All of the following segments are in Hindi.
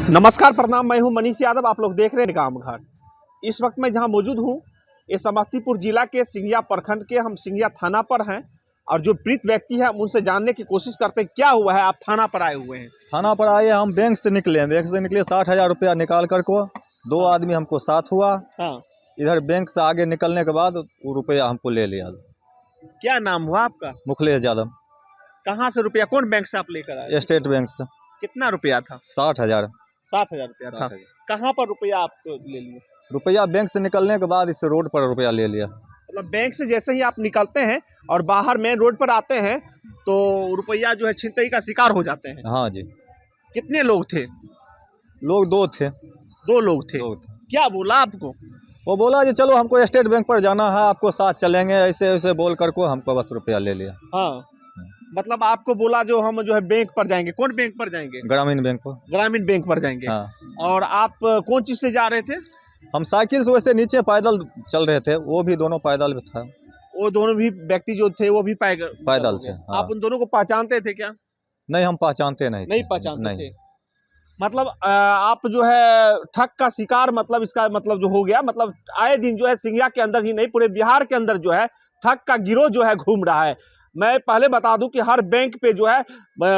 नमस्कार, प्रणाम। मैं हूं मनीष यादव। आप लोग देख रहे हैं निकाम घाट। इस वक्त मैं जहां मौजूद हूं, ये समस्तीपुर जिला के सिंघिया प्रखंड के हम सिंघिया थाना पर हैं और जो पीड़ित व्यक्ति है उनसे जानने की कोशिश करते हैं क्या हुआ है। आप थाना पर आए हुए हैं? थाना पर आए हम बैंक से निकले 60,000 रुपया निकाल कर को दो आदमी हमको साथ हुआ। हाँ। इधर बैंक से आगे निकलने के बाद वो रुपया हमको ले लिया। क्या नाम हुआ आपका? मुखलेश यादव। कहाँ से रुपया, कौन बैंक से आप लेकर आए? स्टेट बैंक से। कितना रुपया था? 60,000। 60,000 रुपया था। कहाँ पर रुपया आपको ले लिया? रुपया बैंक से निकलने के बाद इस रोड पर रुपया ले लिया। मतलब बैंक से जैसे ही आप निकलते हैं और बाहर मेन रोड पर आते हैं तो रुपया जो है छिनतई का शिकार हो जाते हैं। हाँ जी। कितने लोग थे? लोग दो थे। दो लोग थे। क्या बोला आपको? वो बोला जी चलो हमको स्टेट बैंक पर जाना है, आपको साथ चलेंगे, ऐसे ऐसे बोल कर को हमको बस रुपया ले लिया। हाँ, मतलब आपको बोला जो हम जो है बैंक पर जाएंगे। कौन बैंक पर जाएंगे? ग्रामीण बैंक पर। ग्रामीण बैंक पर जाएंगे। हाँ। और आप कौन चीज से जा रहे थे? हम साइकिल से वैसे नीचे पैदल चल रहे थे, वो भी दोनों पैदल भी था। वो दोनों भी व्यक्ति जो थे वो भी पैदल से। हाँ। आप उन दोनों को पहचानते थे क्या? नहीं, हम पहचानते नहीं पहचानते थे। मतलब आप जो है ठग का शिकार, मतलब इसका मतलब जो हो गया, मतलब आए दिन जो है सिंघिया के अंदर ही नहीं पूरे बिहार के अंदर जो है ठग का गिरोह जो है घूम रहा है। मैं पहले बता दूं कि हर बैंक पे जो है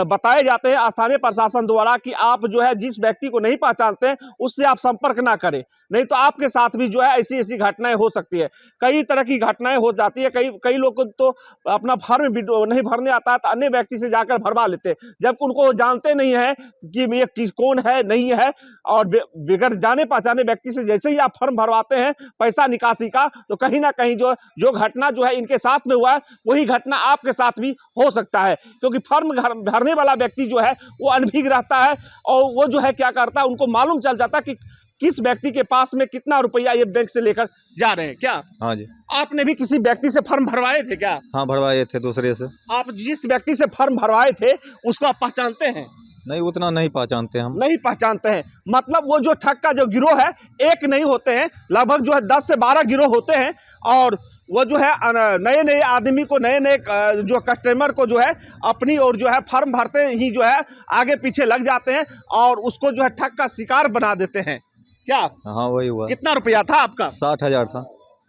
बताए जाते हैं स्थानीय प्रशासन द्वारा कि आप जो है जिस व्यक्ति को नहीं पहचानते हैं उससे आप संपर्क ना करें, नहीं तो आपके साथ भी जो है ऐसी ऐसी घटनाएं हो सकती है। कई तरह की घटनाएं हो जाती है। कई लोग को तो अपना फॉर्म नहीं भरने आता है तो अन्य व्यक्ति से जाकर भरवा लेते हैं, जबकि उनको जानते नहीं है कि ये कौन है नहीं है। और बगैर जाने पहचाने व्यक्ति से जैसे ही आप फॉर्म भरवाते हैं पैसा निकासी का, तो कहीं ना कहीं जो घटना जो है इनके साथ में हुआ है वही घटना आपके साथ भी हो सकता है, क्योंकि फॉर्म भरने वाला व्यक्ति जो है वो अनभिज्ञ रहता है और वो जो है क्या करता है, उनको मालूम चल जाता है कि किस व्यक्ति के पास में कितना रुपया ये बैंक से लेकर जा रहे हैं। क्या? हाँ जी। आपने भी किसी व्यक्ति से फॉर्म भरवाए थे क्या? हाँ, भरवाए थे दूसरे से। आप जिस व्यक्ति से फॉर्म भरवाए थे उसको आप पहचानते हैं? नहीं, उतना नहीं पहचानते हम। नहीं पहचानते हैं। मतलब वो जो ठग का जो गिरोह है एक नहीं होते हैं, लगभग जो है 10 से 12 गिरोह होते हैं। और वो जो है नए नए आदमी को, नए नए जो कस्टमर को जो है अपनी और जो है फॉर्म भरते ही जो है आगे पीछे लग जाते हैं और उसको जो है ठग का शिकार बना देते हैं। क्या? हाँ, वही हुआ। कितना रुपया था आपका? 60,000 था।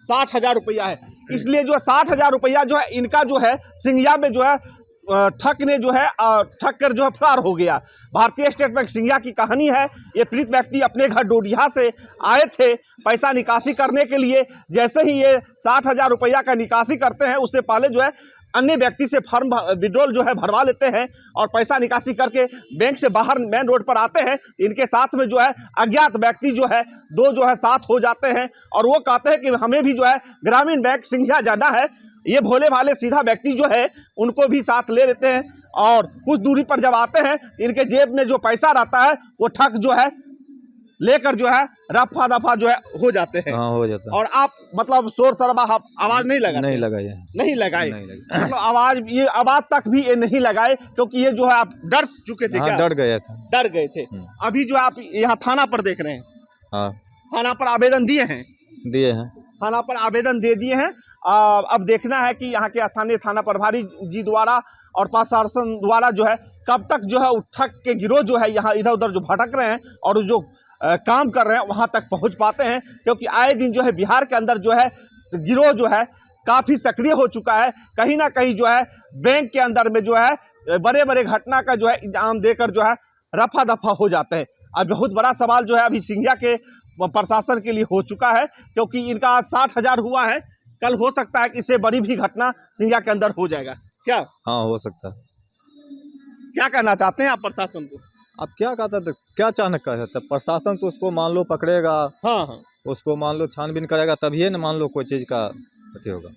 60,000 रुपया है। इसलिए जो 60,000 रुपया जो है इनका जो है सिंघिया में जो है ठग ने जो है ठग कर जो है फरार हो गया। भारतीय स्टेट बैंक सिंघिया की कहानी है। ये पीड़ित व्यक्ति अपने घर डोडिया से आए थे पैसा निकासी करने के लिए। जैसे ही ये 60,000 रुपया का निकासी करते हैं उससे पहले जो है अन्य व्यक्ति से फॉर्म विड्रॉल जो है भरवा लेते हैं और पैसा निकासी करके बैंक से बाहर मेन रोड पर आते हैं। इनके साथ में जो है अज्ञात व्यक्ति जो है दो जो है साथ हो जाते हैं और वो कहते हैं कि हमें भी जो है ग्रामीण बैंक सिंघिया जाना है। ये भोले भाले सीधा व्यक्ति जो है उनको भी साथ ले लेते हैं और कुछ दूरी पर जब आते हैं इनके जेब में जो पैसा रहता है वो ठग जो है लेकर जो है रफा दफा जो है हो जाते हैं। हाँ, हो जाता है। और आप मतलब शोर शराबा आवाज नहीं लगाए? नहीं लगाए। नहीं लगाए। मतलब आवाज तक भी ये नहीं लगाए क्योंकि ये जो है आप डर चुके थे। हाँ, क्या? डर गए थे। डर गए थे। अभी जो आप यहाँ थाना पर देख रहे हैं। हाँ, थाना पर आवेदन दिए हैं? दिए हैं। थाना पर आवेदन दे दिए हैं। अब देखना है कि यहाँ के स्थानीय थाना प्रभारी जी द्वारा और प्रशासन द्वारा जो है कब तक जो है ठग के गिरोह जो है यहाँ इधर उधर जो भटक रहे हैं और जो काम कर रहे हैं वहाँ तक पहुँच पाते हैं, क्योंकि आए दिन जो है बिहार के अंदर जो है गिरोह जो है काफ़ी सक्रिय हो चुका है। कहीं ना कहीं जो है बैंक के अंदर में जो है बड़े बड़े घटना का जो है इंजाम देकर जो है रफा दफा हो जाते हैं। अब बहुत बड़ा सवाल जो है अभी सिंघिया के प्रशासन के लिए हो चुका है, क्योंकि इनका 60,000 हुआ है। कल हो सकता है कि इससे बड़ी भी घटना सिंघिया के अंदर हो जाएगा। क्या? हाँ, हो सकता है। क्या कहना चाहते हैं आप प्रशासन को? अब क्या कहता था, क्या अचानक कह सकता है प्रशासन? तो उसको मान लो पकड़ेगा। हाँ, उसको मान लो छानबीन करेगा तभी न मान लो कोई चीज़ का अति होगा।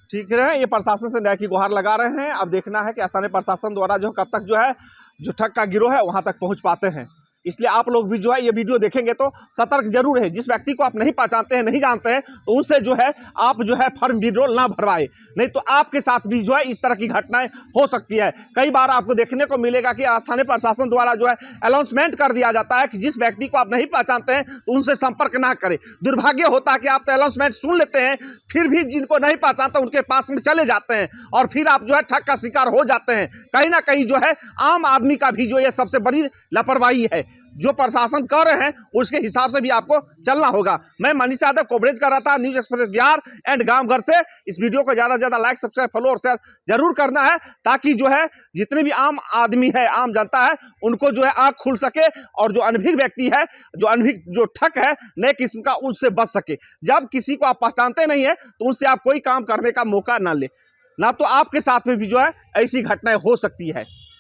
ठीक है। ये प्रशासन से न्याय की गुहार लगा रहे हैं। अब देखना है कि स्थानीय प्रशासन द्वारा जो कब तक जो है जो ठग का गिरोह है वहां तक पहुंच पाते हैं। इसलिए आप लोग भी जो है ये वीडियो देखेंगे तो सतर्क जरूर है। जिस व्यक्ति को आप नहीं पहचानते हैं, नहीं जानते हैं, तो उनसे जो है आप जो है फॉर्म विड्रॉल ना भरवाए, नहीं तो आपके साथ भी जो है इस तरह की घटनाएं हो सकती है। कई बार आपको देखने को मिलेगा कि स्थानीय प्रशासन द्वारा जो है अनाउंसमेंट कर दिया जाता है कि जिस व्यक्ति को आप नहीं पहचानते हैं तो उनसे संपर्क ना करें। दुर्भाग्य होता है कि आप तो अनाउंसमेंट सुन लेते हैं, फिर भी जिनको नहीं पहचानते उनके पास में चले जाते हैं और फिर आप जो है ठग का शिकार हो जाते हैं। कहीं ना कहीं जो है आम आदमी का भी जो ये सबसे बड़ी लापरवाही है। जो प्रशासन कर रहे हैं उसके हिसाब से भी आपको चलना होगा। मैं मनीष यादव कवरेज कर रहा था न्यूज़ एक्सप्रेस बिहार एंड गांव घर से। इस वीडियो को ज़्यादा से ज़्यादा लाइक, सब्सक्राइब, फॉलो और शेयर जरूर करना है, ताकि जो है जितने भी आम आदमी है, आम जनता है, उनको जो है आँख खुल सके और जो अनभिज्ञ व्यक्ति है, जो अनभिज्ञ जो ठग है नए किस्म का, उससे बच सके। जब किसी को आप पहचानते नहीं है तो उनसे आप कोई काम करने का मौका ना ले, ना तो आपके साथ में भी जो है ऐसी घटनाएं हो सकती है।